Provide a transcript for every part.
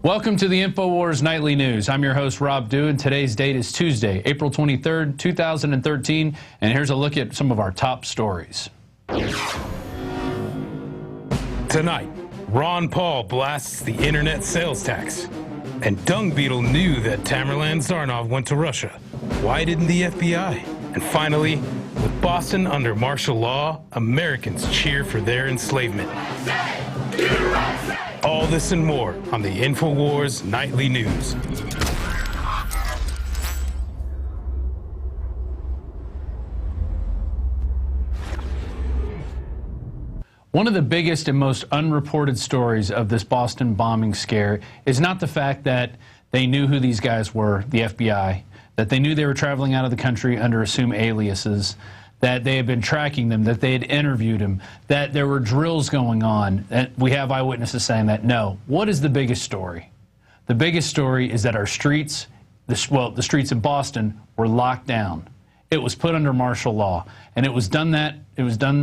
Welcome to the Infowars Nightly News. I'm your host, Rob Dew, and today's date is Tuesday, April 23rd, 2013, and here's a look at some of our top stories. Tonight, Ron Paul blasts the internet sales tax, and Dung Beetle knew that Tamerlan Tsarnaev went to Russia. Why didn't the FBI? And finally, with Boston under martial law, Americans cheer for their enslavement. All this and more on the Infowars Nightly News. One of the biggest and most unreported stories of this Boston bombing scare is not the fact that they knew who these guys were, the FBI, that they knew they were traveling out of the country under assumed aliases, that they had been tracking them, that they had interviewed them, that there were drills going on. And we have eyewitnesses saying that. No. What is the biggest story? The biggest story is that our streets, the streets in Boston, were locked down. It was put under martial law, and it was done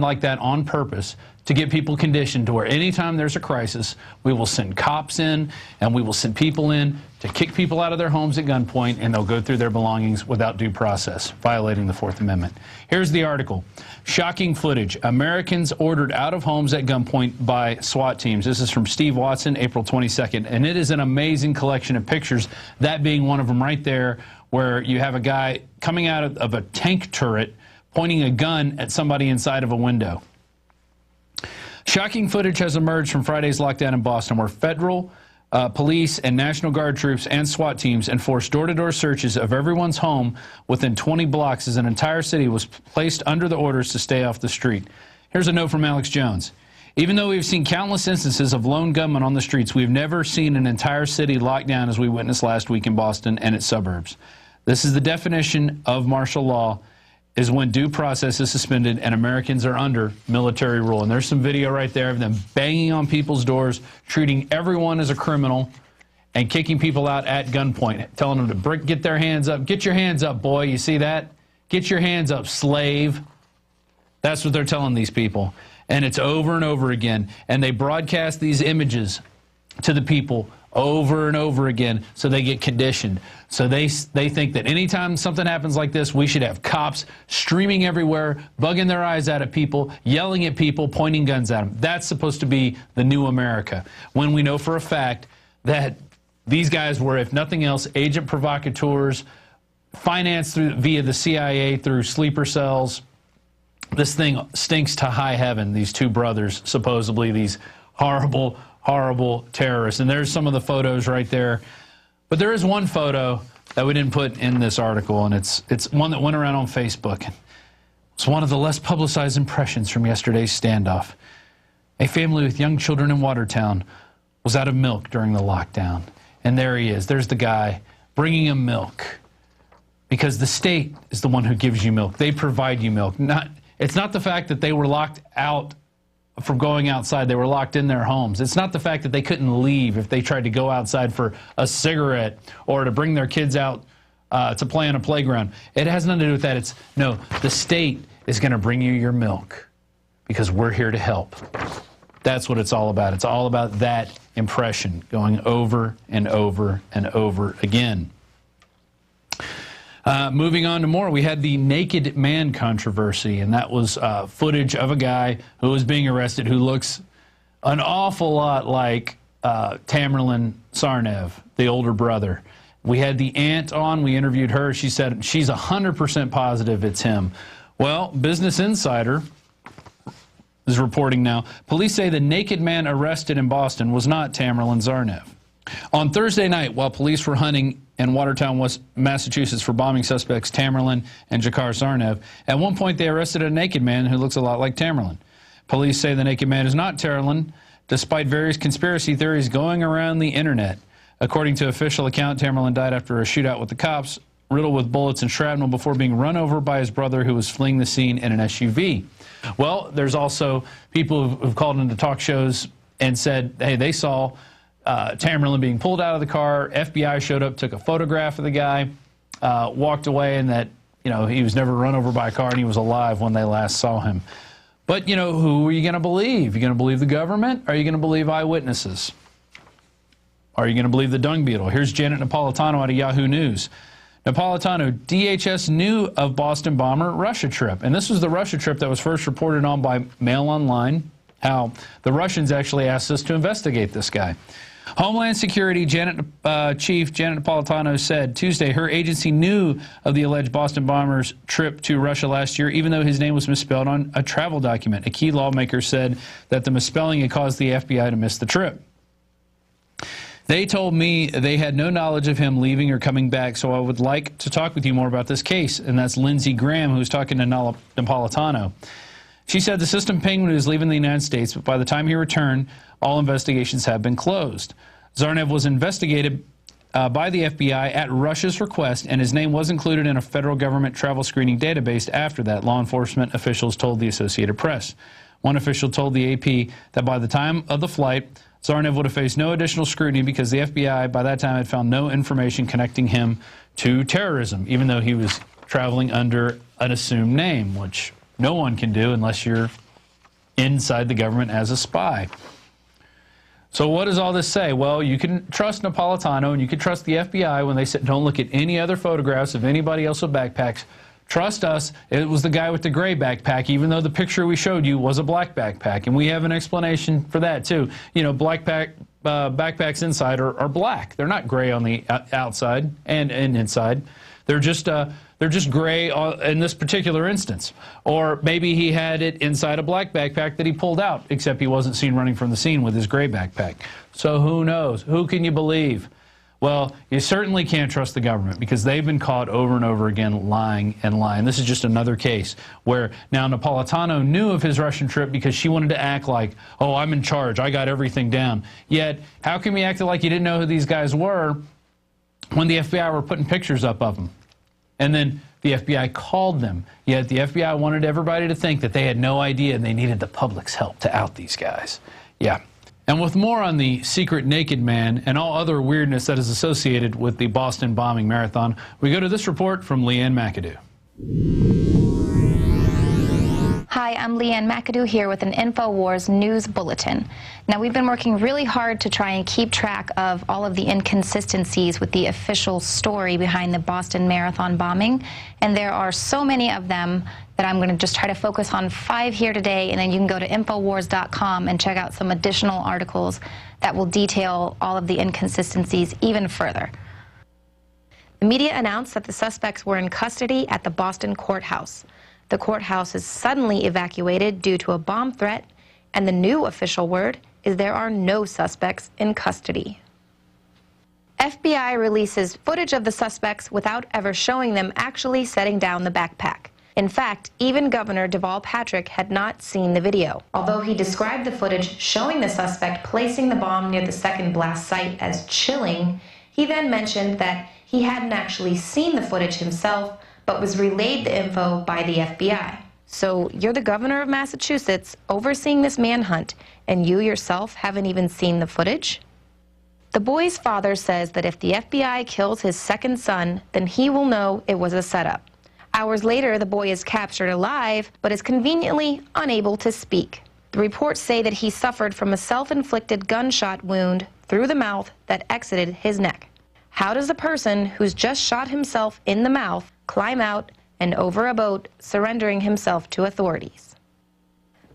like that on purpose to get people conditioned to where anytime there's a crisis, we will send cops in and we will send people in to kick people out of their homes at gunpoint, and they'll go through their belongings without due process, violating the Fourth Amendment. Here's the article. Shocking footage. Americans ordered out of homes at gunpoint by SWAT teams. This is from Steve Watson, April 22nd, and it is an amazing collection of pictures, that being one of them right there, where you have a guy coming out of a tank turret pointing a gun at somebody inside of a window. Shocking footage has emerged from Friday's lockdown in Boston, where federal police and National Guard troops and SWAT teams enforced door-to-door searches of everyone's home within 20 blocks as an entire city was placed under the orders to stay off the street. Here's a note from Alex Jones. Even though we've seen countless instances of lone gunmen on the streets, we've never seen an entire city locked down as we witnessed last week in Boston and its suburbs. This is the definition of martial law, is when due process is suspended and Americans are under military rule. And there's some video right there of them banging on people's doors, treating everyone as a criminal, and kicking people out at gunpoint, telling them to get their hands up. Get your hands up, boy. You see that? Get your hands up, slave. That's what they're telling these people. And it's over and over again. And they broadcast these images to the people over and over again so they get conditioned. So they think that anytime something happens like this, we should have cops streaming everywhere, bugging their eyes out at people, yelling at people, pointing guns at them. That's supposed to be the new America, when we know for a fact that these guys were, if nothing else, agent provocateurs, financed via the CIA through sleeper cells. This thing stinks to high heaven, these two brothers, supposedly these horrible terrorists. And there's some of the photos right there. But there is one photo that we didn't put in this article, and it's one that went around on Facebook. It's one of the less publicized impressions from yesterday's standoff. A family with young children in Watertown was out of milk during the lockdown. And there he is. There's the guy bringing him milk. Because the state is the one who gives you milk. They provide you milk. It's not the fact that they were locked out from going outside. They were locked in their homes. It's not the fact that they couldn't leave if they tried to go outside for a cigarette or to bring their kids out to play on a playground. It has nothing to do with that. It's, no, the state is going to bring you your milk because we're here to help. That's what it's all about. It's all about that impression going over and over and over again. Moving on to more, we had the naked man controversy, and that was footage of a guy who was being arrested who looks an awful lot like Tamerlan Tsarnaev, the older brother. We had the aunt on. We interviewed her. She said she's 100% positive it's him. Well, Business Insider is reporting now. Police say the naked man arrested in Boston was not Tamerlan Tsarnaev. On Thursday night, while police were hunting in Watertown, Massachusetts for bombing suspects Tamerlan and Tsarnaev, at one point they arrested a naked man who looks a lot like Tamerlan. Police say the naked man is not Tamerlan, despite various conspiracy theories going around the internet. According to official account, Tamerlan died after a shootout with the cops, riddled with bullets and shrapnel before being run over by his brother who was fleeing the scene in an SUV. Well, there's also people who've called into talk shows and said, hey, they saw Tamerlan being pulled out of the car. FBI showed up, took a photograph of the guy, walked away, and that, you know, he was never run over by a car and he was alive when they last saw him. But, you know, who are you going to believe? Are you going to believe the government? Or are you going to believe eyewitnesses? Are you going to believe the dung beetle? Here's Janet Napolitano out of Yahoo News. Napolitano, DHS knew of Boston bomber Russia trip. And this was the Russia trip that was first reported on by Mail Online, how the Russians actually asked us to investigate this guy. Homeland Security Chief Janet Napolitano said Tuesday her agency knew of the alleged Boston bomber's trip to Russia last year, even though his name was misspelled on a travel document. A key lawmaker said that the misspelling had caused the FBI to miss the trip. They told me they had no knowledge of him leaving or coming back, so I would like to talk with you more about this case. And that's Lindsey Graham, who's talking to Napolitano. She said the system pinged when he was leaving the United States, but by the time he returned, all investigations have been closed. Tsarnaev was investigated by the FBI at Russia's request, and his name was included in a federal government travel screening database after that, law enforcement officials told the Associated Press. One official told the AP that by the time of the flight, Tsarnaev would have faced no additional scrutiny because the FBI by that time had found no information connecting him to terrorism, even though he was traveling under an assumed name, which no one can do unless you're inside the government as a spy. So what does all this say? Well, you can trust Napolitano and you can trust the FBI when they say don't look at any other photographs of anybody else with backpacks. Trust us, it was the guy with the gray backpack, even though the picture we showed you was a black backpack. And we have an explanation for that, too. You know, backpacks inside are black. They're not gray on the outside and inside. They're just gray in this particular instance. Or maybe he had it inside a black backpack that he pulled out, except he wasn't seen running from the scene with his gray backpack. So who knows? Who can you believe? Well, you certainly can't trust the government because they've been caught over and over again lying and lying. This is just another case where now Napolitano knew of his Russian trip because she wanted to act like, oh, I'm in charge, I got everything down. Yet, how can we act like you didn't know who these guys were when the FBI were putting pictures up of them? And then the FBI called them. Yet the FBI wanted everybody to think that they had no idea and they needed the public's help to out these guys. Yeah. And with more on the secret naked man and all other weirdness that is associated with the Boston bombing marathon, we go to this report from Leanne McAdoo. Hi, I'm Leanne McAdoo here with an Infowars news bulletin. Now, we've been working really hard to try and keep track of all of the inconsistencies with the official story behind the Boston Marathon bombing, and there are so many of them that I'm going to just try to focus on 5 here today, and then you can go to Infowars.com and check out some additional articles that will detail all of the inconsistencies even further. The media announced that the suspects were in custody at the Boston courthouse. The courthouse is suddenly evacuated due to a bomb threat, and the new official word is there are no suspects in custody. FBI releases footage of the suspects without ever showing them actually setting down the backpack. In fact, even Governor Deval Patrick had not seen the video. Although he described the footage showing the suspect placing the bomb near the second blast site as chilling, he then mentioned that he hadn't actually seen the footage himself, but was relayed the info by the FBI. So you're the governor of Massachusetts overseeing this manhunt, and you yourself haven't even seen the footage? The boy's father says that if the FBI kills his second son, then he will know it was a setup. Hours later, the boy is captured alive, but is conveniently unable to speak. The reports say that he suffered from a self-inflicted gunshot wound through the mouth that exited his neck. How does a person who's just shot himself in the mouth climb out and over a boat, surrendering himself to authorities?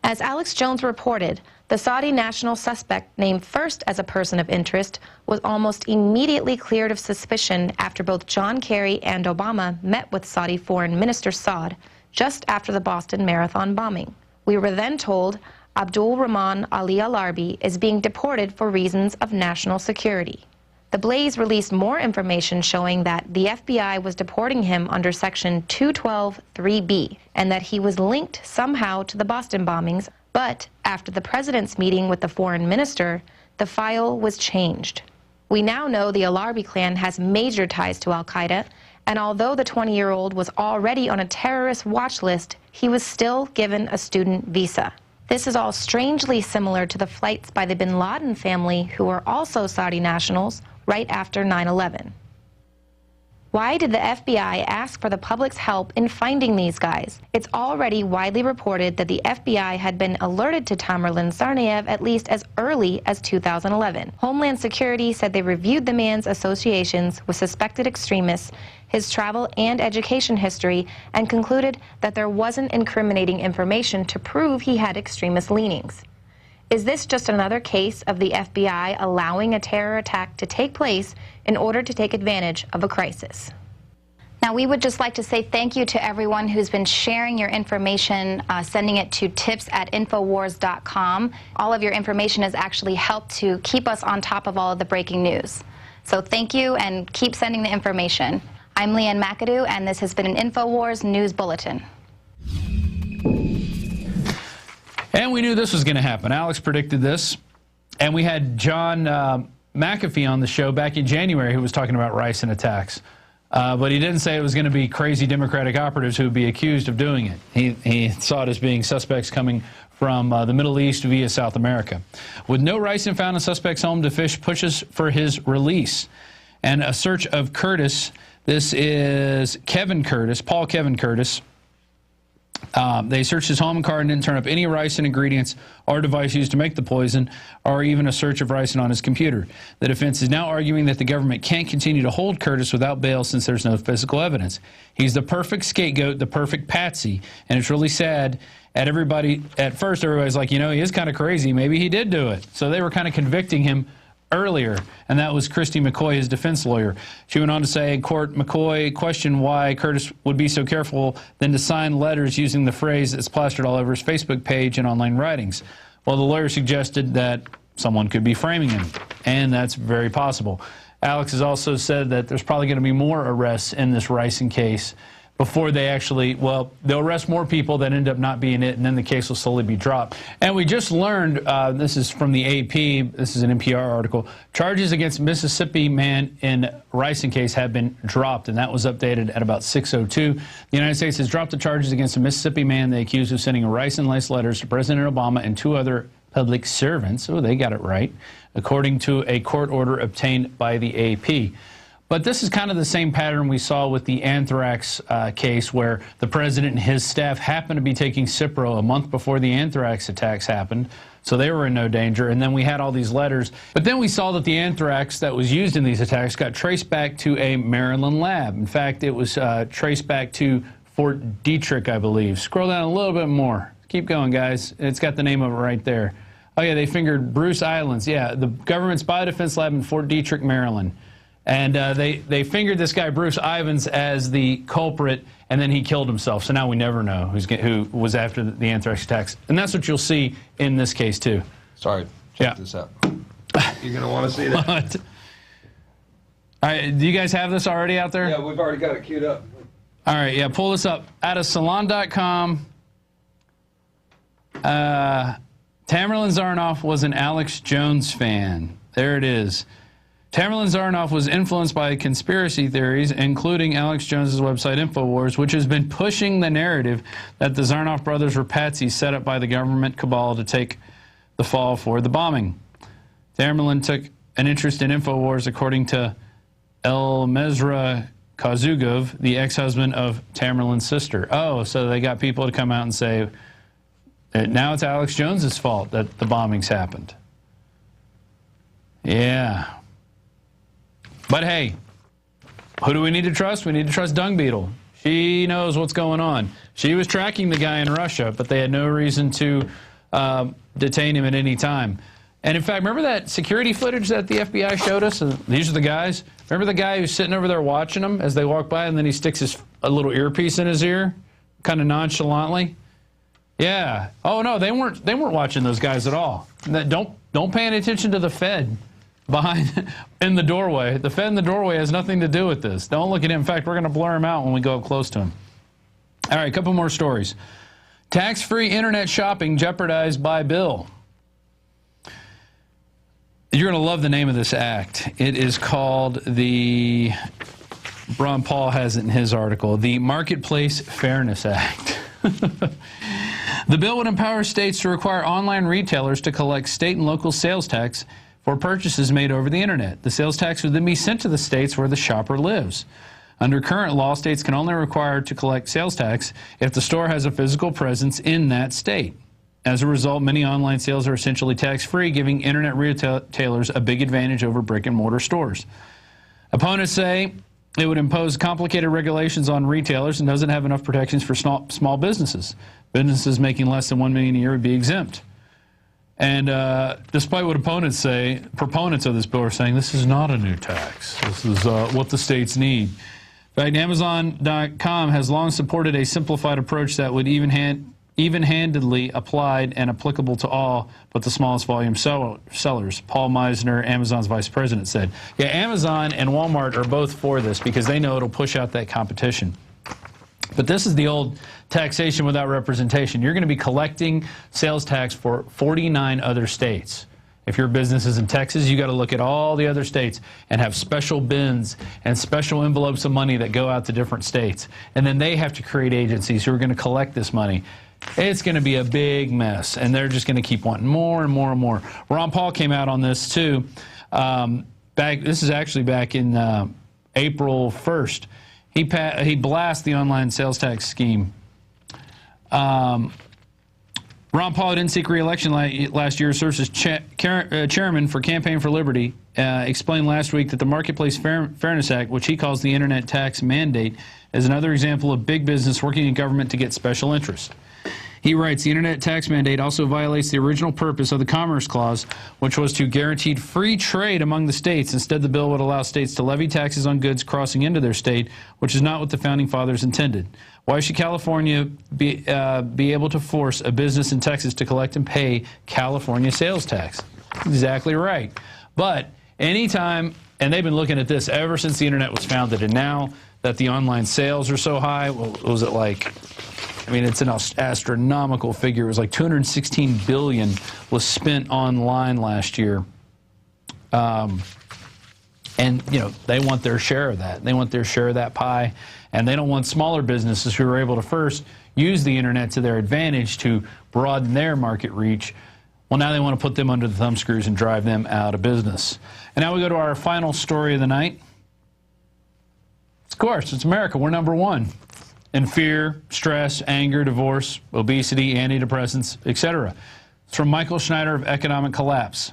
As Alex Jones reported, the Saudi national suspect, named first as a person of interest, was almost immediately cleared of suspicion after both John Kerry and Obama met with Saudi Foreign Minister Saud just after the Boston Marathon bombing. We were then told Abdul Rahman Ali Al-Arbi is being deported for reasons of national security. The Blaze released more information showing that the FBI was deporting him under Section 212(3)(b, and that he was linked somehow to the Boston bombings, but after the president's meeting with the foreign minister, the file was changed. We now know the Al-Arbi clan has major ties to al-Qaeda, and although the 20-year-old was already on a terrorist watch list, he was still given a student visa. This is all strangely similar to the flights by the bin Laden family, who were also Saudi nationals, right after 9/11. Why did the FBI ask for the public's help in finding these guys? It's already widely reported that the FBI had been alerted to Tamerlan Tsarnaev at least as early as 2011. Homeland Security said they reviewed the man's associations with suspected extremists, his travel and education history, and concluded that there wasn't incriminating information to prove he had extremist leanings. Is this just another case of the FBI allowing a terror attack to take place in order to take advantage of a crisis? Now, we would just like to say thank you to everyone who's been sharing your information, sending it to tips@infowars.com. All of your information has actually helped to keep us on top of all of the breaking news. So thank you, and keep sending the information. I'm Leanne McAdoo, and this has been an Infowars News Bulletin. And we knew this was going to happen. Alex predicted this. And we had John McAfee on the show back in January who was talking about Ricin attacks. But he didn't say it was going to be crazy Democratic operatives who would be accused of doing it. He saw it as being suspects coming from the Middle East via South America. With no Ricin found in suspect's home, the fish pushes for his release. And a search of Curtis, this is Paul Kevin Curtis. They searched his home and car and didn't turn up any ricin ingredients or device used to make the poison, or even a search of ricin on his computer. The defense is now arguing that the government can't continue to hold Curtis without bail since there's no physical evidence. He's the perfect scapegoat, the perfect patsy, and it's really sad. At first, everybody's like, you know, he is kind of crazy. Maybe he did do it. So they were kind of convicting him earlier, and that was Christy McCoy, his defense lawyer. She went on to say in court, McCoy questioned why Curtis would be so careful then to sign letters using the phrase that's plastered all over his Facebook page and online writings. Well, the lawyer suggested that someone could be framing him, and that's very possible. Alex has also said that there's probably going to be more arrests in this Ricin case before they actually, well, they'll arrest more people that end up not being it, and then the case will slowly be dropped. And we just learned, this is from the AP, this is an NPR article, charges against Mississippi man in Ricin case have been dropped, and that was updated at about 6:02. The United States has dropped the charges against a Mississippi man they accused of sending ricin-laced letters to President Obama and 2 other public servants. Oh, they got it right, according to a court order obtained by the AP. But this is kind of the same pattern we saw with the anthrax case, where the president and his staff happened to be taking Cipro a month before the anthrax attacks happened, so they were in no danger. And then we had all these letters. But then we saw that the anthrax that was used in these attacks got traced back to a Maryland lab. In fact, it was traced back to Fort Detrick, I believe. Scroll down a little bit more. Keep going, guys. It's got the name of it right there. Oh, yeah, they fingered Bruce Islands. Yeah, the government's biodefense lab in Fort Detrick, Maryland. And they fingered this guy, Bruce Ivans, as the culprit, and then he killed himself. So now we never know who was after the anthrax attacks. And that's what you'll see in this case, too. Sorry, check this out. You're going to want to see that. What? All right, do you guys have this already out there? Yeah, we've already got it queued up. All right, yeah, pull this up. Out of Salon.com, Tamerlan Tsarnaev was an Alex Jones fan. There it is. Tamerlan Tsarnaev was influenced by conspiracy theories, including Alex Jones's website Infowars, which has been pushing the narrative that the Tsarnaev brothers were patsies set up by the government cabal to take the fall for the bombing. Tamerlan took an interest in Infowars, according to Elmezra Kazugov, the ex-husband of Tamerlan's sister. Oh, so they got people to come out and say, now it's Alex Jones's fault that the bombings happened. Yeah. But hey, who do we need to trust? We need to trust Dung Beetle. She knows what's going on. She was tracking the guy in Russia, but they had no reason to detain him at any time. And in fact, remember that security footage that the FBI showed us? These are the guys. Remember the guy who's sitting over there watching them as they walk by, and then he sticks a little earpiece in his ear, kind of nonchalantly? Yeah. Oh no, they weren't watching those guys at all. Don't pay any attention to the Fed behind in the doorway. The Fed in the doorway has nothing to do with this. Don't look at him. In fact, we're going to blur him out when we go up close to him. All right, a couple more stories. Tax-free internet shopping jeopardized by bill. You're going to love the name of this act. It is called the, Ron Paul has it in his article, the Marketplace Fairness Act. The bill would empower states to require online retailers to collect state and local sales tax for purchases made over the internet. The sales tax would then be sent to the states where the shopper lives. Under current law, states can only require to collect sales tax if the store has a physical presence in that state. As a result, many online sales are essentially tax-free, giving internet retailers a big advantage over brick-and-mortar stores. Opponents say it would impose complicated regulations on retailers and doesn't have enough protections for small businesses. Businesses making less than $1 million a year would be exempt. And despite what opponents say, proponents of this bill are saying this is not a new tax. This is what the states need. In fact, Amazon.com has long supported a simplified approach that would even-handedly applied and applicable to all but the smallest volume sellers. Paul Meisner, Amazon's vice president, said. Yeah, Amazon and Walmart are both for this because they know it'll push out that competition. But this is the old taxation without representation. You're going to be collecting sales tax for 49 other states. If your business is in Texas, you got to look at all the other states and have special bins and special envelopes of money that go out to different states. And then they have to create agencies who are going to collect this money. It's going to be a big mess, and they're just going to keep wanting more and more and more. Ron Paul came out on this, too. This is actually back in April 1st. He blasted the online sales tax scheme. Ron Paul didn't seek re-election last year, serves as chairman for Campaign for Liberty, explained last week that the Marketplace Fairness Act, which he calls the Internet Tax Mandate, is another example of big business working in government to get special interest. He writes, the Internet Tax Mandate also violates the original purpose of the Commerce Clause, which was to guarantee free trade among the states. Instead, the bill would allow states to levy taxes on goods crossing into their state, which is not what the Founding Fathers intended. Why should California be able to force a business in Texas to collect and pay California sales tax? Exactly right. But anytime, and they've been looking at this ever since the Internet was founded, and now that the online sales are so high, what was it like? I mean, it's an astronomical figure. It was like $216 billion was spent online last year. And, you know, they want their share of that. They want their share of that pie. And they don't want smaller businesses who are able to first use the Internet to their advantage to broaden their market reach. Well, now they want to put them under the thumbscrews and drive them out of business. And now we go to our final story of the night. Of course, it's America. We're number one in fear, stress, anger, divorce, obesity, antidepressants, etc. It's from Michael Schneider of Economic Collapse.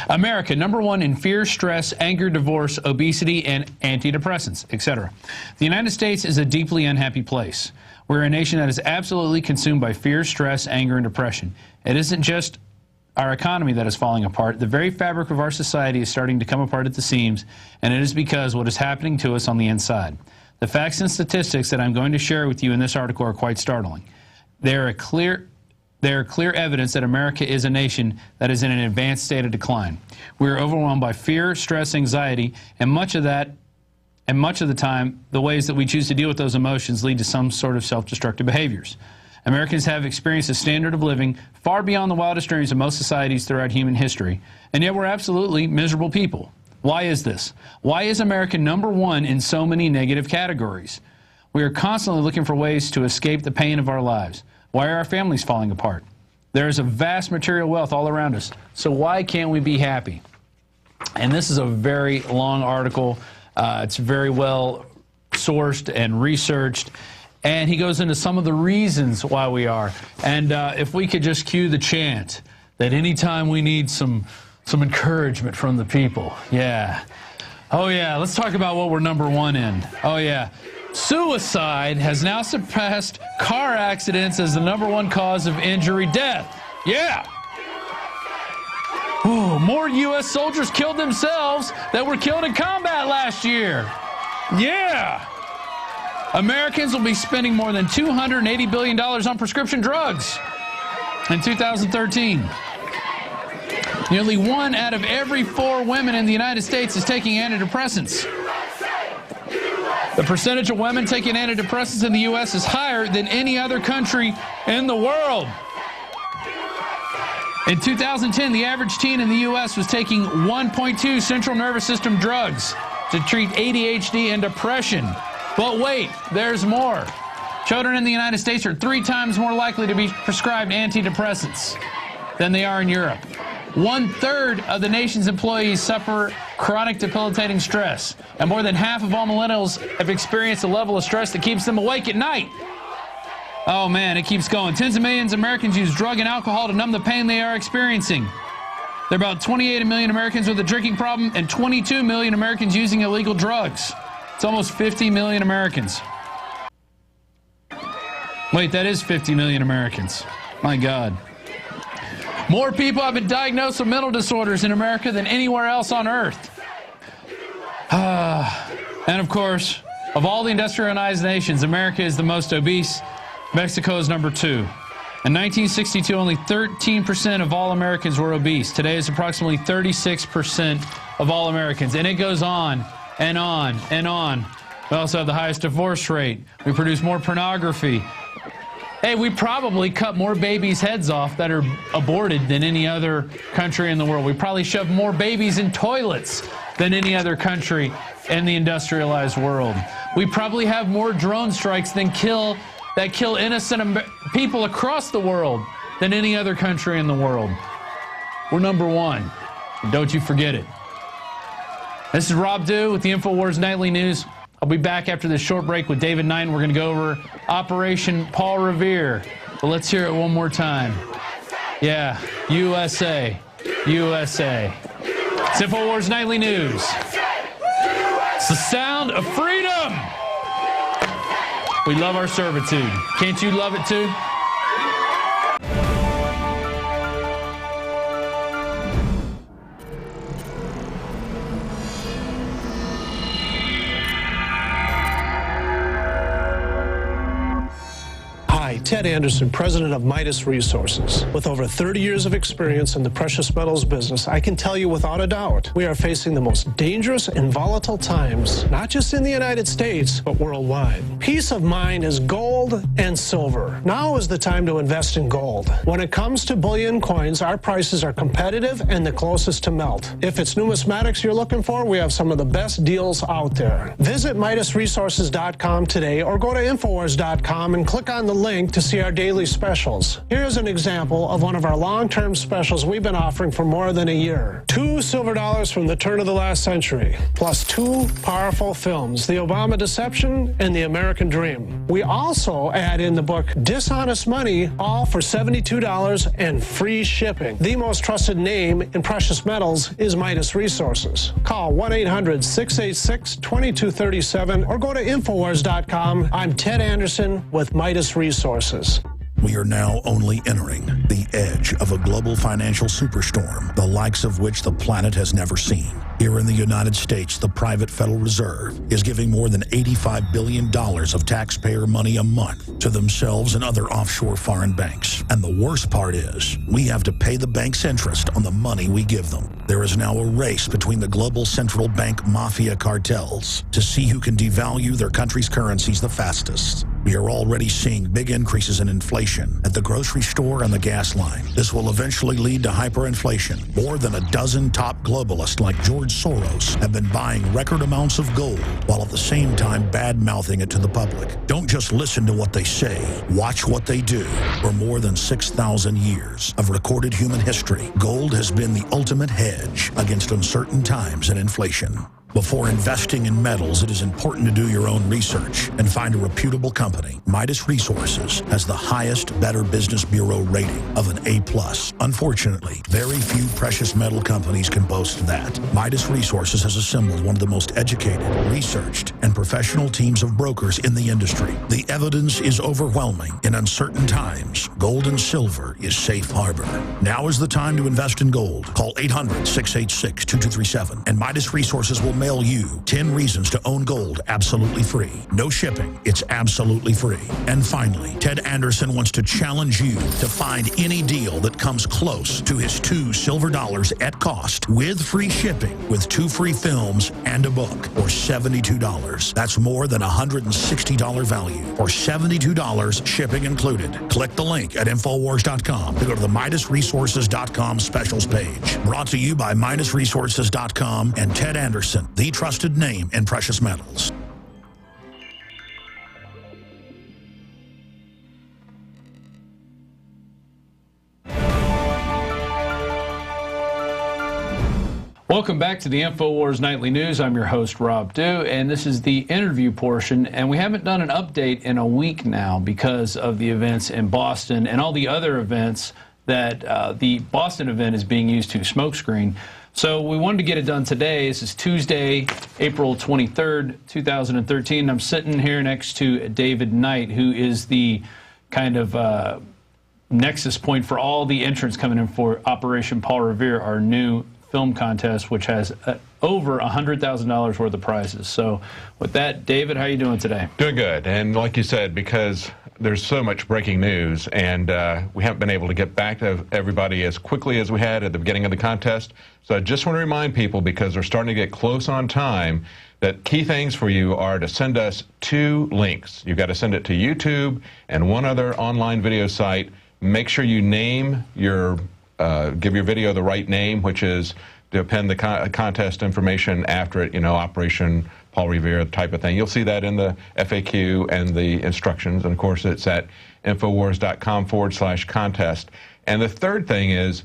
America, number one in fear, stress, anger, divorce, obesity, and antidepressants, etc. The United States is a deeply unhappy place. We're a nation that is absolutely consumed by fear, stress, anger, and depression. It isn't just our economy that is falling apart. The very fabric of our society is starting to come apart at the seams, and it is because what is happening to us on the inside. The facts and statistics that I'm going to share with you in this article are quite startling. They are clear evidence that America is a nation that is in an advanced state of decline. We are overwhelmed by fear, stress, anxiety, and much of the time, the ways that we choose to deal with those emotions lead to some sort of self-destructive behaviors. Americans have experienced a standard of living far beyond the wildest dreams of most societies throughout human history, and yet we're absolutely miserable people. Why is this? Why is America number one in so many negative categories? We are constantly looking for ways to escape the pain of our lives. Why are our families falling apart? There is a vast material wealth all around us, so why can't we be happy? And this is a very long article. It's very well sourced and researched. And he goes into some of the reasons why we are. And if we could just cue the chant that anytime we need some encouragement from the people. Yeah. Oh, yeah. Let's talk about what we're number one in. Oh, yeah. Suicide has now surpassed car accidents as the number one cause of injury death. Yeah. Ooh, more U.S. soldiers killed themselves that were killed in combat last year. Yeah. Americans will be spending more than $280 billion on prescription drugs in 2013. Nearly 1 out of every 4 women in the United States is taking antidepressants. The percentage of women taking antidepressants in the U.S. is higher than any other country in the world. In 2010, the average teen in the U.S. was taking 1.2 central nervous system drugs to treat ADHD and depression. But wait, there's more. Children in the United States are 3 times more likely to be prescribed antidepressants than they are in Europe. 1/3 of the nation's employees suffer chronic debilitating stress, and more than half of all millennials have experienced a level of stress that keeps them awake at night. Oh man, it keeps going. Tens of millions of Americans use drug and alcohol to numb the pain they are experiencing. There are about 28 million Americans with a drinking problem and 22 million Americans using illegal drugs. It's almost 50 million Americans. Wait, that is 50 million Americans. My God. More people have been diagnosed with mental disorders in America than anywhere else on earth. And of course, of all the industrialized nations, America is the most obese. Mexico is number 2. In 1962, only 13% of all Americans were obese. Today, it's approximately 36% of all Americans. And it goes on and on and on. We also have the highest divorce rate. We produce more pornography. Hey, we probably cut more babies' heads off that are aborted than any other country in the world. We probably shove more babies in toilets than any other country in the industrialized world. We probably have more drone strikes that kill innocent people across the world than any other country in the world. We're number 1. And don't you forget it. This is Rob Dew with the Infowars Nightly News. I'll be back after this short break with David Knight. We're going to go over Operation Paul Revere. But let's hear it one more time. Yeah, USA. USA. It's Infowars Nightly News. It's the sound of freedom. We love our servitude. Can't you love it too? Hi, Ted Anderson, president of Midas Resources. With over 30 years of experience in the precious metals business, I can tell you without a doubt, we are facing the most dangerous and volatile times, not just in the United States, but worldwide. Peace of mind is gold and silver. Now is the time to invest in gold. When it comes to bullion coins, our prices are competitive and the closest to melt. If it's numismatics you're looking for, we have some of the best deals out there. Visit MidasResources.com today or go to Infowars.com and click on the link to see our daily specials. Here's an example of one of our long-term specials we've been offering for more than a year. 2 silver dollars from the turn of the last century, plus 2 powerful films, The Obama Deception and The American Dream. We also add in the book Dishonest Money, all for $72 and free shipping. The most trusted name in precious metals is Midas Resources. Call 1-800-686-2237 or go to Infowars.com. I'm Ted Anderson with Midas Resources. We are now only entering the edge of a global financial superstorm, the likes of which the planet has never seen. Here in the United States, the private Federal Reserve is giving more than $85 billion of taxpayer money a month to themselves and other offshore foreign banks. And the worst part is, we have to pay the bank's interest on the money we give them. There is now a race between the global central bank mafia cartels to see who can devalue their country's currencies the fastest. We are already seeing big increases in inflation at the grocery store and the gas line. This will eventually lead to hyperinflation. More than a dozen top globalists like George Soros have been buying record amounts of gold while at the same time bad-mouthing it to the public. Don't just listen to what they say. Watch what they do. For more than 6,000 years of recorded human history, gold has been the ultimate hedge against uncertain times and inflation. Before investing in metals, it is important to do your own research and find a reputable company. Midas Resources has the highest Better Business Bureau rating of an A+. Unfortunately, very few precious metal companies can boast that. Midas Resources has assembled one of the most educated, researched, and professional teams of brokers in the industry. The evidence is overwhelming. In uncertain times, gold and silver is safe harbor. Now is the time to invest in gold. Call 800-686-2237 and Midas Resources will mail you 10 reasons to own gold absolutely free. No shipping. It's absolutely free. And finally, Ted Anderson wants to challenge you to find any deal that comes close to his 2 silver dollars at cost with free shipping with 2 free films and a book for $72. That's more than $160 value for $72 shipping included. Click the link at Infowars.com to go to the MidasResources.com specials page. Brought to you by MidasResources.com and Ted Anderson, the trusted name in precious metals. Welcome back to the Infowars Nightly News. I'm your host, Rob Dew, and this is the interview portion. And we haven't done an update in a week now because of the events in Boston and all the other events that the Boston event is being used to smokescreen. So we wanted to get it done today. This is Tuesday, April 23rd, 2013. I'm sitting here next to David Knight, who is the kind of nexus point for all the entrants coming in for Operation Paul Revere, our new film contest, which has over $100,000 worth of prizes. So with that, David, how are you doing today? Doing good. And like you said, because there's so much breaking news and we haven't been able to get back to everybody as quickly as we had at the beginning of the contest. So I just want to remind people, because they're starting to get close on time, that key things for you are to send us 2 links. You've got to send it to YouTube and one other online video site. Make sure you name your give your video the right name, which is to append the contest information after it, you know, Operation Paul Revere type of thing. You'll see that in the FAQ and the instructions. And of course, it's at Infowars.com/contest. And the third thing is,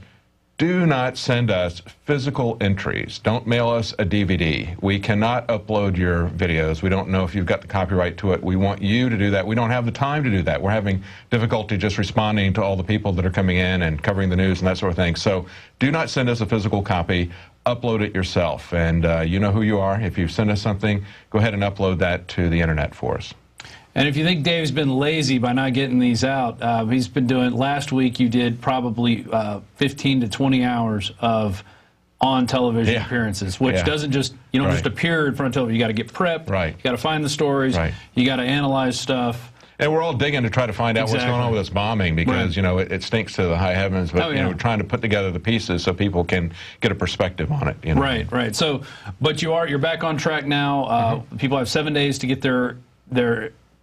do not send us physical entries. Don't mail us a DVD. We cannot upload your videos. We don't know if you've got the copyright to it. We want you to do that. We don't have the time to do that. We're having difficulty just responding to all the people that are coming in and covering the news and that sort of thing. So do not send us a physical copy. Upload it yourself. And you know who you are. If you send us something, go ahead and upload that to the internet for us. And if you think Dave's been lazy by not getting these out, he's been doing, last week you did probably 15 to 20 hours of on-television appearances, which doesn't just, you don't just appear in front of television. You got to get prepped. Right. You got to find the stories. Right. You got to analyze stuff. And we're all digging to try to find out what's going on with this bombing, because, you know, it stinks to the high heavens, but, you know, we're trying to put together the pieces so people can get a perspective on it. You know? Right, right. So, but you're back on track now. People have 7 days to get their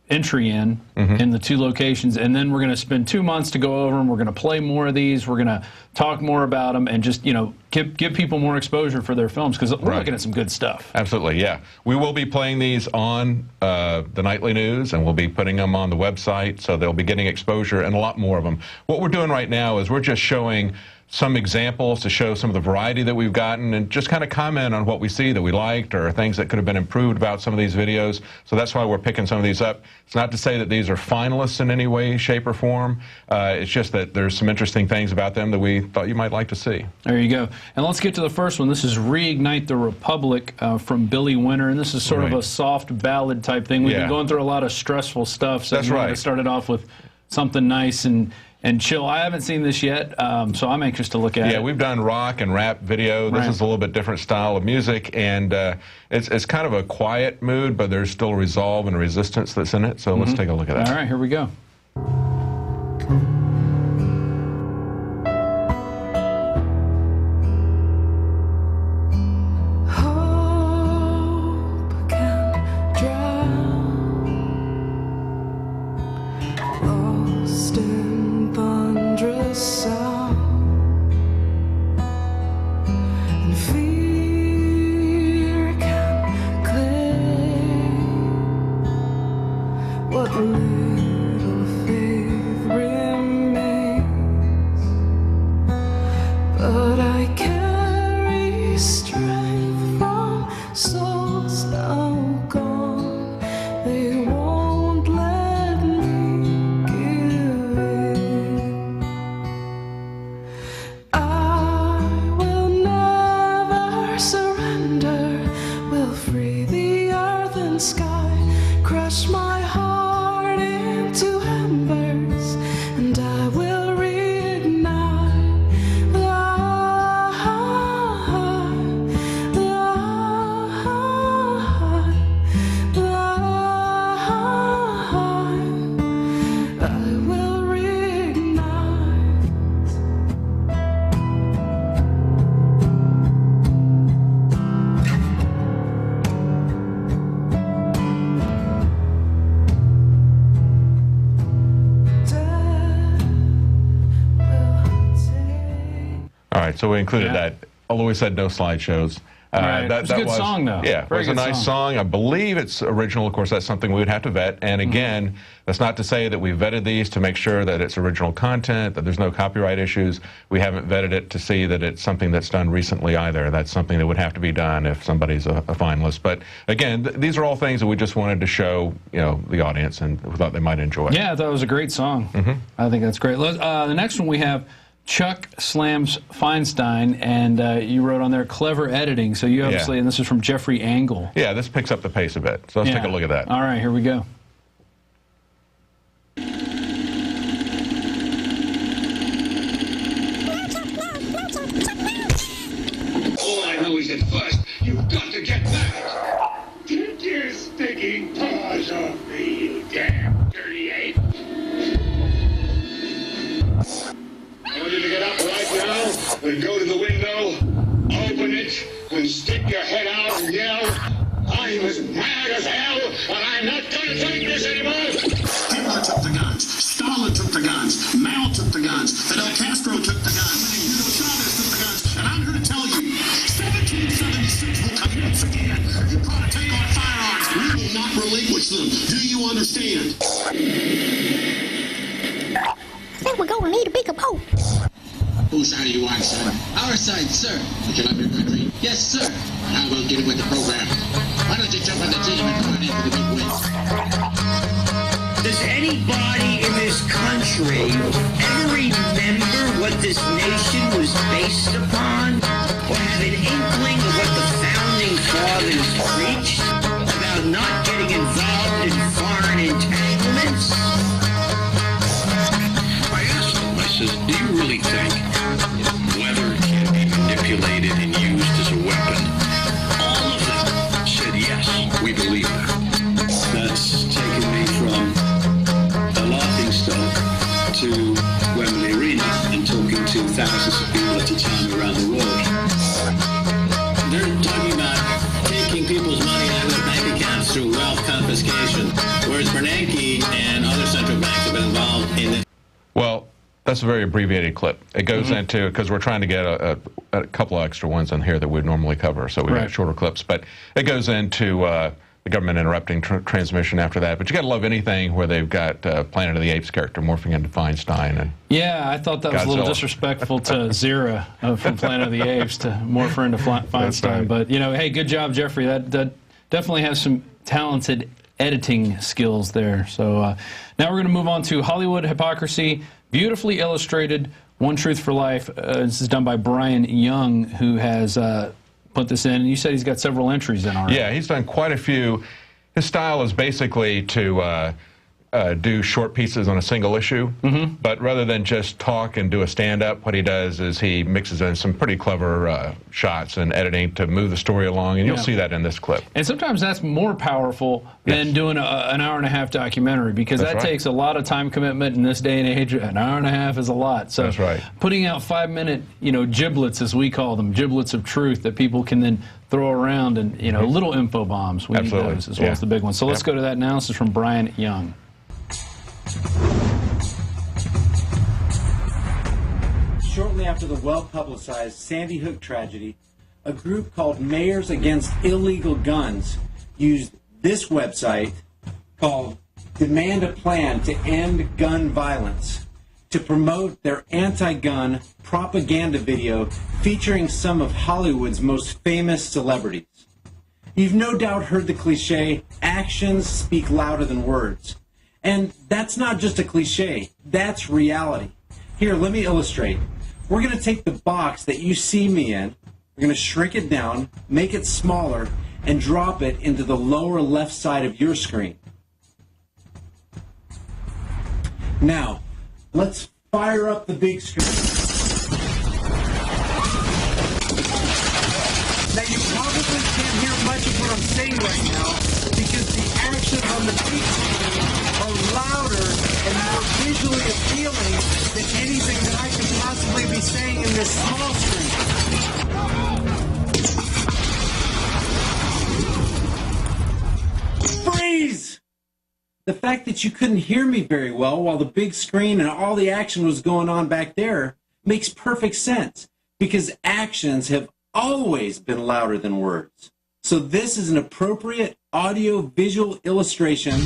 entry in the 2 locations, and then we're going to spend 2 months to go over them. We're going to play more of these. We're going to talk more about them and just, you know, give people more exposure for their films, because we're looking at some good stuff. Absolutely, yeah. We will be playing these on the Nightly News, and we'll be putting them on the website, so they'll be getting exposure, and a lot more of them. What we're doing right now is we're just showing some examples to show some of the variety that we've gotten, and just kind of comment on what we see that we liked or things that could have been improved about some of these videos. So that's why we're picking some of these up. It's not to say that these are finalists in any way, shape, or form. It's just that there's some interesting things about them that we thought you might like to see. There you go. And let's get to the first one. This is Reignite the Republic from Billy Winter, and this is sort of a soft ballad type thing. We've been going through a lot of stressful stuff, so we started off with something nice and chill. I haven't seen this yet, so I'm anxious to look at it. Yeah, we've done rock and rap video. This is a little bit different style of music, and it's kind of a quiet mood, but there's still resolve and resistance that's in it. So let's take a look at that. All right, here we go. So we included that. Although we said no slideshows, Right. It was a good song, though. Yeah, it was a nice song. I believe it's original. Of course, that's something we would have to vet. And again, that's not to say that we vetted these to make sure that it's original content, that there's no copyright issues. We haven't vetted it to see that it's something that's done recently either. That's something that would have to be done if somebody's a finalist. But again, these are all things that we just wanted to show, the audience, and we thought they might enjoy. Yeah, I thought it was a great song. I think that's great. The next one we have Chuck Slams Feinstein, and you wrote on there, clever editing. So you obviously, and this is from Jeffrey Angle. Yeah, this picks up the pace a bit. So let's take a look at that. All right, here we go. All I know is that first, you've got to get back. Get your stinking paws off me, you damn dirty ape. I want you to get up right now and go to the window, open it, and stick your head out and yell, I'm as mad as hell, and I'm not going to take this anymore. Hitler took the guns. Stalin took the guns. Mao took the guns. Fidel Castro took the guns. Hugo Chavez took the guns. And I'm here to tell you, 1776 will come once again. If you try to take our firearms, we will not relinquish them. Do you understand? Then we're going to need a bigger boat. Whose side are you on, son? Our side, sir. Did you love your country? Yes, sir. Now we'll get with the program. Why don't you jump on the team and run in for the big win? Does anybody in this country ever remember what this nation was based upon? Or have an inkling of what the founding fathers preached about not getting involved in foreign entanglements? I asked him, I says, do you really think weather can be manipulated and used as a weapon? All of them said yes, we believe that. That's taken me from a laughingstock to Wembley Arena and talking to thousands of people at a time around the world. They're talking about taking people's money out of their bank accounts through wealth confiscation, whereas Bernanke and other central banks have been involved in it. Well, that's a very abbreviated clip. It goes into, because we're trying to get a couple of extra ones in here that we'd normally cover, so we got shorter clips. But it goes into the government interrupting transmission after that. But you got to love anything where they've got Planet of the Apes character morphing into Feinstein. And yeah, I thought that was a little disrespectful to Zira from Planet of the Apes to morph her into Feinstein. Right. But, hey, good job, Jeffrey. That definitely has some talented editing skills there. So now we're going to move on to Hollywood Hypocrisy, beautifully illustrated, One Truth for Life. This is done by Brian Young, who has put this in. You said he's got several entries in already. Yeah, he's done quite a few. His style is basically to do short pieces on a single issue, but rather than just talk and do a stand-up, what he does is he mixes in some pretty clever shots and editing to move the story along, and you'll see that in this clip. And sometimes that's more powerful than doing an hour-and-a-half documentary, because that takes a lot of time commitment in this day and age. An hour-and-a-half is a lot. So putting out 5-minute, giblets, as we call them, giblets of truth that people can then throw around, and little info bombs. We need those as well as the big ones. So let's go to that now. This is from Brian Young. Shortly after the well-publicized Sandy Hook tragedy, a group called Mayors Against Illegal Guns used this website called Demand a Plan to End Gun Violence to promote their anti-gun propaganda video featuring some of Hollywood's most famous celebrities. You've no doubt heard the cliche, actions speak louder than words. And that's not just a cliche, that's reality. Here, let me illustrate. We're going to take the box that you see me in, we're going to shrink it down, make it smaller, and drop it into the lower left side of your screen. Now, let's fire up the big screen. Now, you probably can't hear much of what I'm saying right now because the actions on the big screen are louder and more visually appealing than anything that I could possibly be saying in this small screen. Freeze! The fact that you couldn't hear me very well while the big screen and all the action was going on back there makes perfect sense, because actions have always been louder than words. So this is an appropriate audio-visual illustration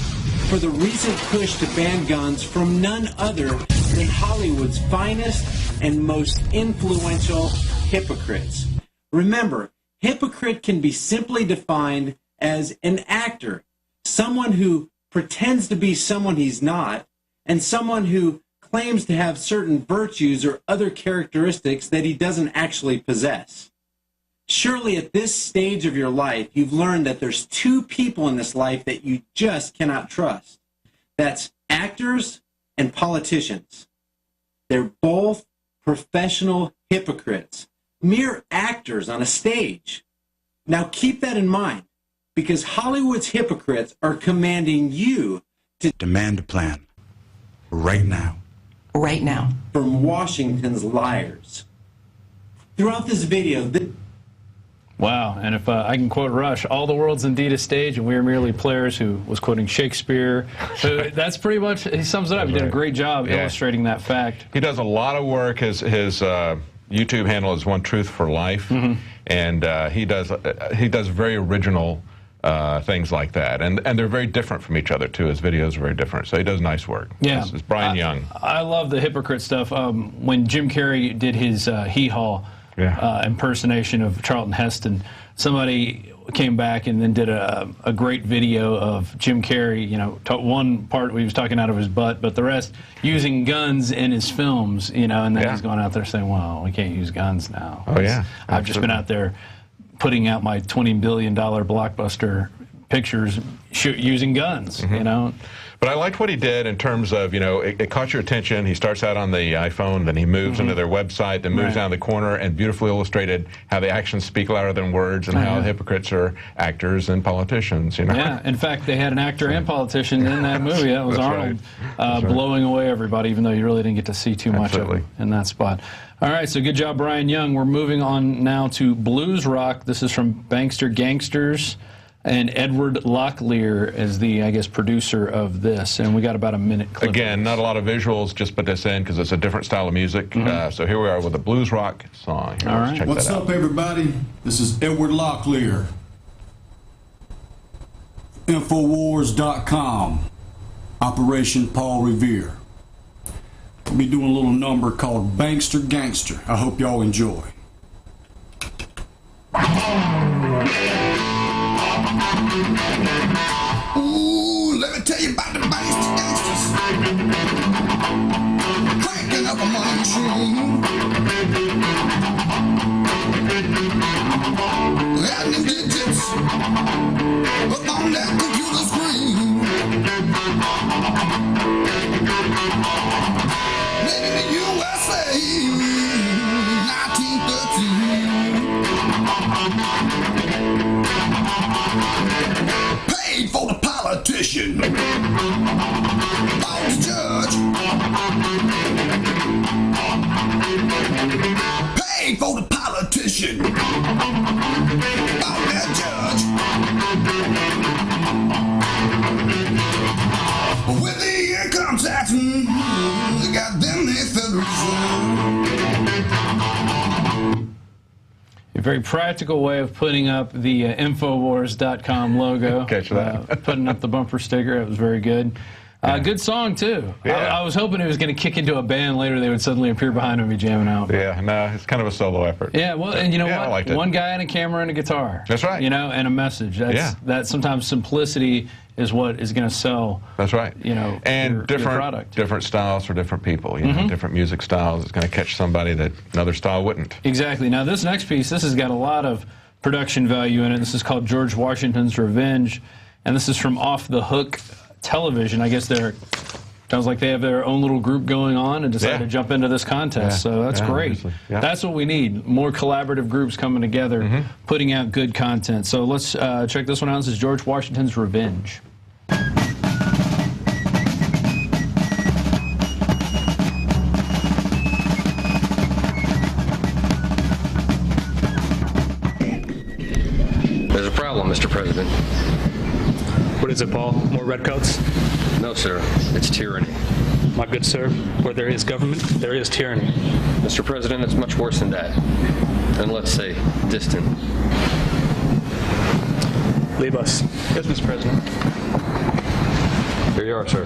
for the recent push to ban guns from none other than Hollywood's finest and most influential hypocrites. Remember, hypocrite can be simply defined as an actor, someone who pretends to be someone he's not, and someone who claims to have certain virtues or other characteristics that he doesn't actually possess. Surely at this stage of your life, you've learned that there's two people in this life that you just cannot trust. That's actors and politicians. They're both professional hypocrites, mere actors on a stage. Now keep that in mind, because Hollywood's hypocrites are commanding you to demand a plan right now. Right now. From Washington's liars. Throughout this video, Wow, and if I can quote Rush, all the world's indeed a stage, and we are merely players, who was quoting Shakespeare. So that's pretty much, he sums it up. He did a great job illustrating that fact. He does a lot of work. His YouTube handle is One Truth for Life, and he does very original things like that, and they're very different from each other too. His videos are very different, so he does nice work. Yeah, it's Brian Young. I love the hypocrite stuff. When Jim Carrey did his hee-haw impersonation of Charlton Heston, somebody came back and then did a great video of Jim Carrey, you know, one part where he was talking out of his butt, but the rest using guns in his films, you know, and then he's going out there saying, well, we can't use guns now. Oh, yeah. I've just been out there putting out my $20 billion blockbuster pictures using guns, you know. But I liked what he did in terms of, you know, it caught your attention. He starts out on the iPhone, then he moves into their website, then moves down the corner, and beautifully illustrated how the actions speak louder than words, and how hypocrites are actors and politicians, you know. Yeah, in fact, they had an actor and politician in that movie. That was Arnold, blowing away everybody, even though you really didn't get to see too much of him in that spot. All right, so good job, Brian Young. We're moving on now to Blues Rock. This is from Bankster Gangsters. And Edward Locklear is the, I guess, producer of this. And we got about a minute clip. Again, not a lot of visuals, just put this in because it's a different style of music. So here we are with a blues rock song. All right. Check What's that out. up, everybody? This is Edward Locklear. Infowars.com. Operation Paul Revere. We'll be doing a little number called Bankster Gangster. I hope y'all enjoy. Ooh, let me tell you about the Bankster Gangsters. Cranking up a money machine. Adding them digits up on that computer screen. Made in the USA, 1913. Paid for the politician, bought the judge. Paid for the politician, bought that judge. With the income tax, they got them the Federal Reserve. A very practical way of putting up the Infowars.com logo. Catch that. Putting up the bumper sticker. It was very good. Good song, too. I was hoping it was going to kick into a band later. They would suddenly appear behind him and be jamming out. Yeah, no, it's kind of a solo effort. Yeah, well, and you know what? I liked it. One guy and a camera and a guitar. That's right. You know, and a message. That sometimes simplicity is what is going to sell. That's right. You know, and your product. different styles for different people. You know, different music styles. It's going to catch somebody that another style wouldn't. Exactly. Now, this next piece, this has got a lot of production value in it. This is called George Washington's Revenge, and this is from Off the Hook Television. I guess sounds like they have their own little group going on and decided to jump into this contest. So that's great. That's what we need. More collaborative groups coming together, putting out good content. So let's check this one out. This is George Washington's Revenge. There's a problem, Mr. President. What is it, Paul? More redcoats? No, sir. It's tyranny. My good sir, where there is government, there is tyranny. Mr. President, it's much worse than that. and let's say distant. Leave us. Yes, Mr. President. Here you are, sir.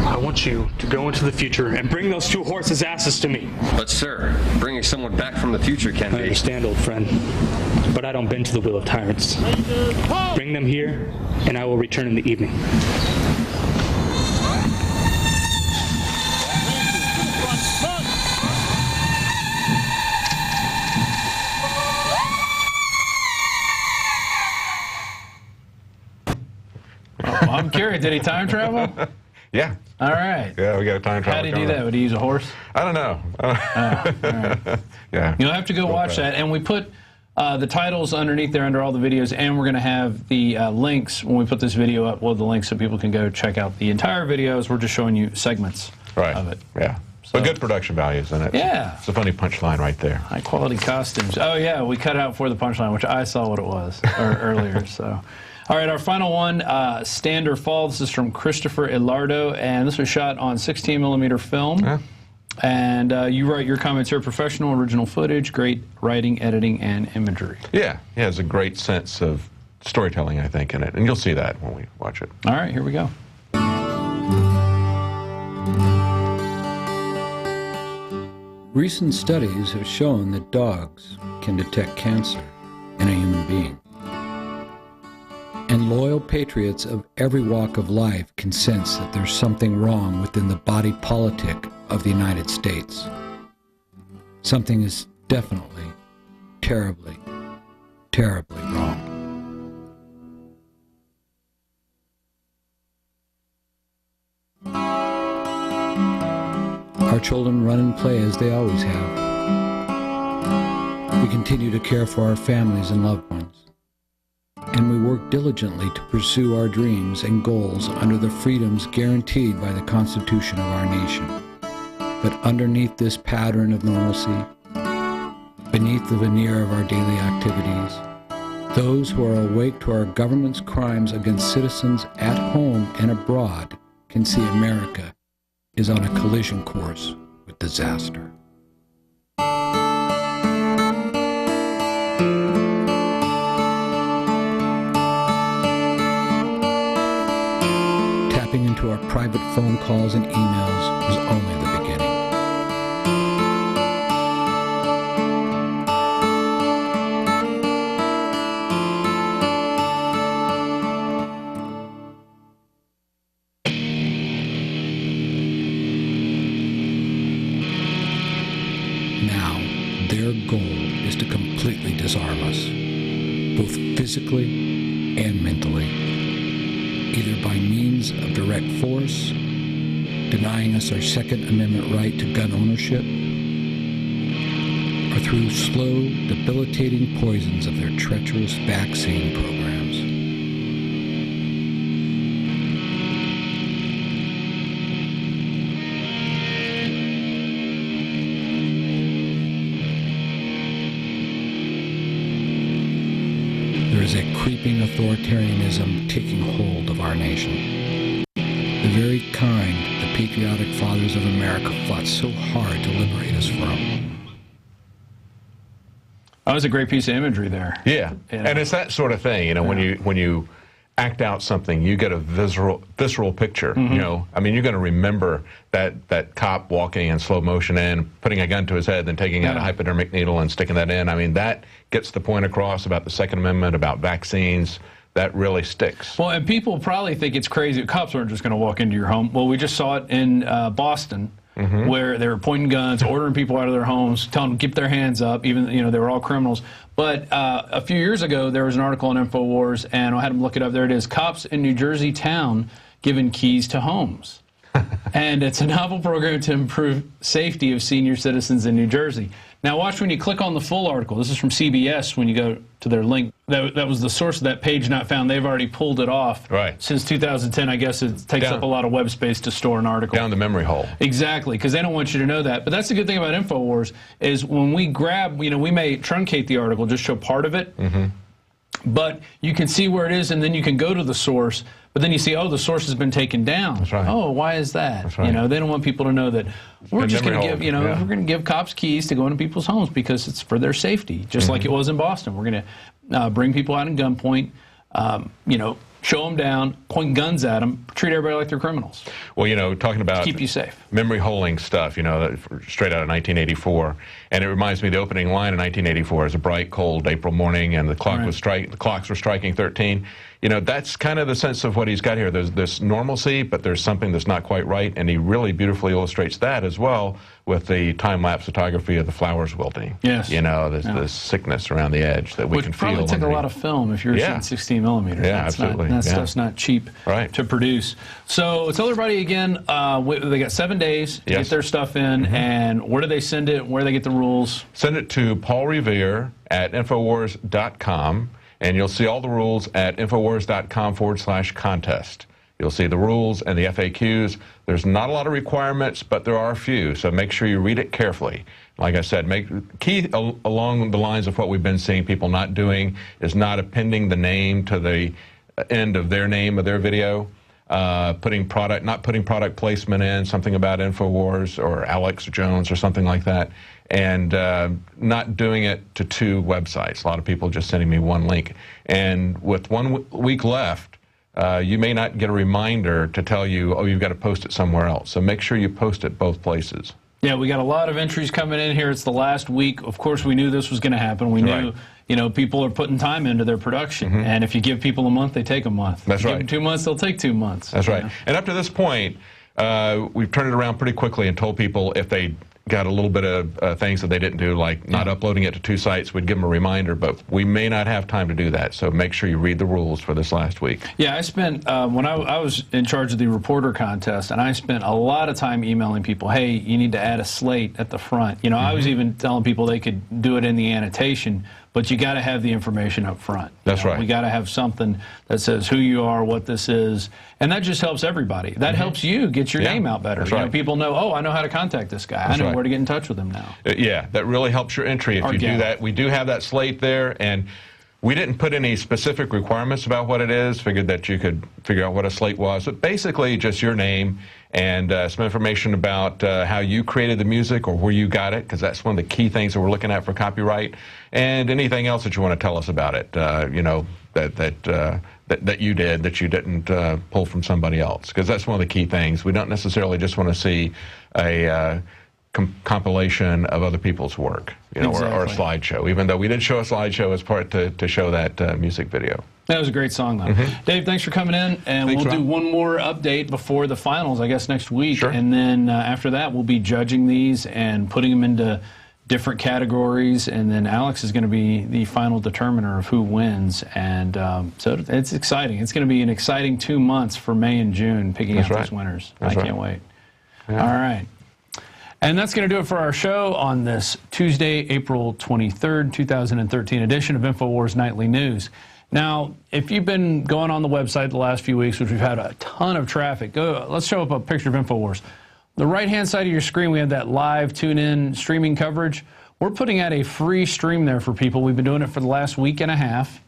I want you to go into the future and bring those 2 horses' asses to me. But, sir, bringing someone back from the future can be... I understand, old friend, but I don't bend to the will of tyrants. Bring them here, and I will return in the evening. I'm curious, did he time travel? Yeah. All right. Yeah, we got a time travel. How did he do that? Would he use a horse? I don't know. All right. Yeah. You'll have to go watch that. And we put the titles underneath there under all the videos, and we're going to have the links when we put this video up. Well, the links so people can go check out the entire videos. We're just showing you segments of it. Yeah. So, but good production values in it. Yeah. It's a funny punchline right there. High quality costumes. Oh, yeah, we cut out for the punchline, which I saw what it was earlier. So. All right, our final one, Stand or Fall. This is from Christopher Ilardo, and this was shot on 16mm film. Yeah. And you write your comments here, professional, original footage, great writing, editing, and imagery. Yeah, yeah, there's a great sense of storytelling, I think, in it. And you'll see that when we watch it. All right, here we go. Recent studies have shown that dogs can detect cancer in a human being. And loyal patriots of every walk of life can sense that there's something wrong within the body politic of the United States. Something is definitely, terribly, terribly wrong. Our children run and play as they always have. We continue to care for our families and loved ones. And we work diligently to pursue our dreams and goals under the freedoms guaranteed by the Constitution of our nation. But underneath this pattern of normalcy, beneath the veneer of our daily activities, those who are awake to our government's crimes against citizens at home and abroad can see America is on a collision course with disaster. Tapping into our private phone calls and emails was only the beginning. Now, their goal is to completely disarm us, both physically and mentally, either by means of direct force, denying us our Second Amendment right to gun ownership, or through slow, debilitating poisons of their treacherous vaccine programs. There is a creeping authoritarianism taking hold of our nation. The very kind the patriotic fathers of America fought so hard to liberate us from. That was a great piece of imagery there. Yeah, and it's that sort of thing, you know, when you act out something, you get a visceral picture, you know. I mean, you're going to remember that cop walking in slow motion in, putting a gun to his head, then taking out a hypodermic needle and sticking that in. I mean, that gets the point across about the Second Amendment, about vaccines. That really sticks. Well, and people probably think it's crazy. Cops aren't just going to walk into your home. Well, we just saw it in Boston, where they were pointing guns, ordering people out of their homes, telling them to keep their hands up, even, you know, they were all criminals. But a few years ago, there was an article on Infowars, and I had them look it up. There it is. Cops in New Jersey town given keys to homes. And it's a novel program to improve safety of senior citizens in New Jersey. Now watch when you click on the full article. This is from CBS when you go to their link. That was the source of that page not found. They've already pulled it off. Right. Since 2010, I guess it takes up a lot of web space to store an article. Down the memory hole. Exactly, because they don't want you to know that. But that's the good thing about Infowars is when we grab, you know, we may truncate the article, just show part of it. But you can see where it is, and then you can go to the source. But then you see, oh, the source has been taken down. That's right. Oh, why is that? That's right. You know, they don't want people to know that we're just going to give, yeah. we're going to give cops keys to go into people's homes because it's for their safety, just like it was in Boston. We're going to bring people out in gunpoint, show them down, point guns at them, treat everybody like they're criminals. Well, talking about keep you safe. Memory holding stuff, straight out of 1984, and it reminds me of the opening line in 1984 is a bright, cold April morning, and the clocks were striking 13. That's kind of the sense of what he's got here. There's this normalcy, but there's something that's not quite right, and he really beautifully illustrates that as well with the time-lapse photography of the flowers wilting. Yes. This sickness around the edge that we can feel. Which probably took a lot of film if you're shooting 16 millimeters. Yeah, absolutely. That stuff's not cheap to produce. So tell everybody again, they got 7 days to get their stuff in, and where do they send it, where do they get the rules? Send it to Paul Revere at Infowars.com. And you'll see all the rules at Infowars.com/contest. You'll see the rules and the FAQs. There's not a lot of requirements, but there are a few, so make sure you read it carefully. Like I said, key along the lines of what we've been seeing people not doing is not appending the name to the end of their name of their video, not putting product placement in, something about Infowars or Alex Jones or something like that, and not doing it to 2 websites. A lot of people just sending me one link. And with 1 week left, you may not get a reminder to tell you, oh, you've got to post it somewhere else. So make sure you post it both places. Yeah, we got a lot of entries coming in here. It's the last week. Of course, we knew this was going to happen. We knew, people are putting time into their production. And if you give people a month, they take a month. That's right. Give them 2 months, they'll take 2 months. That's right. And up to this point, we've turned it around pretty quickly and told people if they got a little bit of things that they didn't do, like not uploading it to 2 sites, we'd give them a reminder, but we may not have time to do that, so make sure you read the rules for this last week. Yeah, I spent, when I was in charge of the reporter contest, and I spent a lot of time emailing people, hey, you need to add a slate at the front. I was even telling people they could do it in the annotation, but you got to have the information up front. That's right. We got to have something that says who you are, what this is, and that just helps everybody. That helps you get your name out better. That's right. People know, oh, I know how to contact this guy. I know where to get in touch with him now. Yeah, that really helps your entry if you do that. We do have that slate there, and we didn't put any specific requirements about what it is. Figured that you could figure out what a slate was, but basically just your name and some information about how you created the music or where you got it, because that's one of the key things that we're looking at for copyright, and anything else that you want to tell us about it, that you did that you didn't pull from somebody else, because that's one of the key things. We don't necessarily just want to see a compilation of other people's work, or a slideshow, even though we did show a slideshow as part to show that music video. That was a great song, though. Dave, thanks for coming in, and we'll do one more update before the finals, I guess, next week. Sure. And then after that, we'll be judging these and putting them into different categories, and then Alex is going to be the final determiner of who wins. And so it's exciting. It's going to be an exciting 2 months for May and June, picking out those winners. I can't wait. Yeah. All right. And that's going to do it for our show on this Tuesday, April 23rd, 2013 edition of Infowars Nightly News. Now, if you've been going on the website the last few weeks, which we've had a ton of traffic, let's show up a picture of Infowars. The right-hand side of your screen, we have that live tune-in streaming coverage. We're putting out a free stream there for people. We've been doing it for the last week and a half.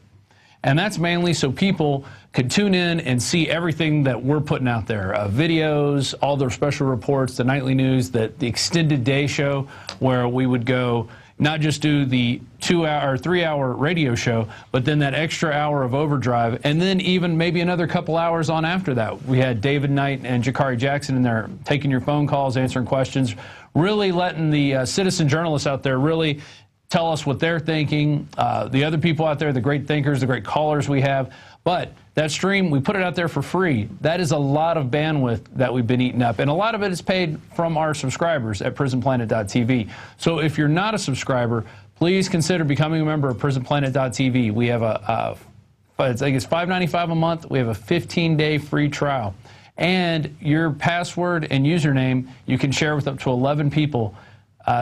And that's mainly so people could tune in and see everything that we're putting out there. Videos, all the special reports, the nightly news, the extended day show where we would go not just do the 2-hour or 3-hour radio show, but then that extra hour of overdrive, and then even maybe another couple hours on after that. We had David Knight and Jakari Jackson in there taking your phone calls, answering questions, really letting the citizen journalists out there really tell us what they're thinking, the other people out there, the great thinkers, the great callers we have. But that stream, we put it out there for free. That is a lot of bandwidth that we've been eating up, and a lot of it is paid from our subscribers at PrisonPlanet.tv. So if you're not a subscriber, please consider becoming a member of PrisonPlanet.tv. We have I think it's $5.95 a month. We have a 15-day free trial. And your password and username you can share with up to 11 people.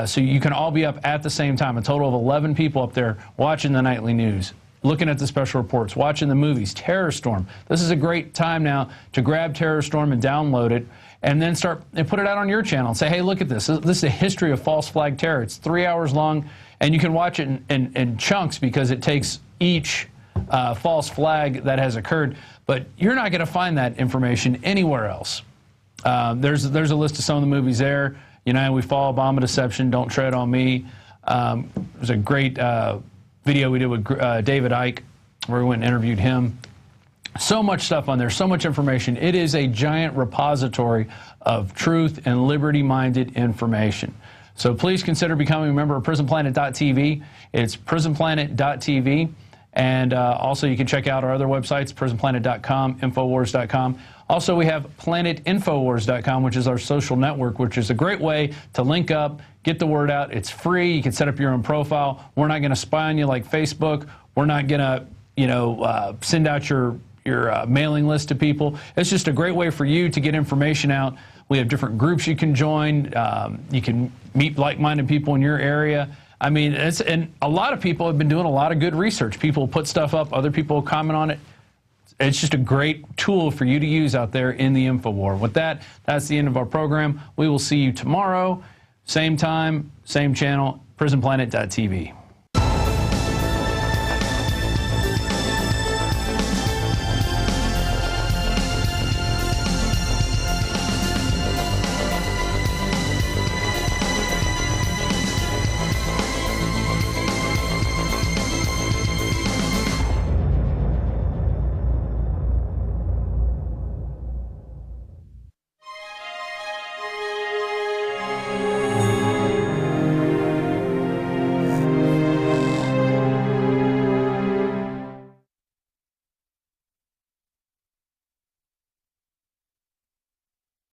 So you can all be up at the same time, a total of 11 people up there watching the nightly news, looking at the special reports, watching the movies. Terror Storm. This is a great time now to grab Terror Storm and download it, and then start and put it out on your channel and say, hey, look at this. This is a history of false flag terror. It's 3 hours long, and you can watch it in chunks because it takes each false flag that has occurred, but you're not going to find that information anywhere else. There's a list of some of the movies there. We Fall, Obama Deception, Don't Tread on Me. There's a great video we did with David Icke where we went and interviewed him. So much stuff on there, so much information. It is a giant repository of truth and liberty-minded information. So please consider becoming a member of PrisonPlanet.tv. It's PrisonPlanet.tv. And also you can check out our other websites, PrisonPlanet.com, Infowars.com. Also, we have PlanetInfowars.com, which is our social network, which is a great way to link up, get the word out. It's free. You can set up your own profile. We're not going to spy on you like Facebook. We're not going to, send out your mailing list to people. It's just a great way for you to get information out. We have different groups you can join. You can meet like-minded people in your area. I mean, and a lot of people have been doing a lot of good research. People put stuff up, other people comment on it. It's just a great tool for you to use out there in the info war. With that, that's the end of our program. We will see you tomorrow, same time, same channel, PrisonPlanet.tv.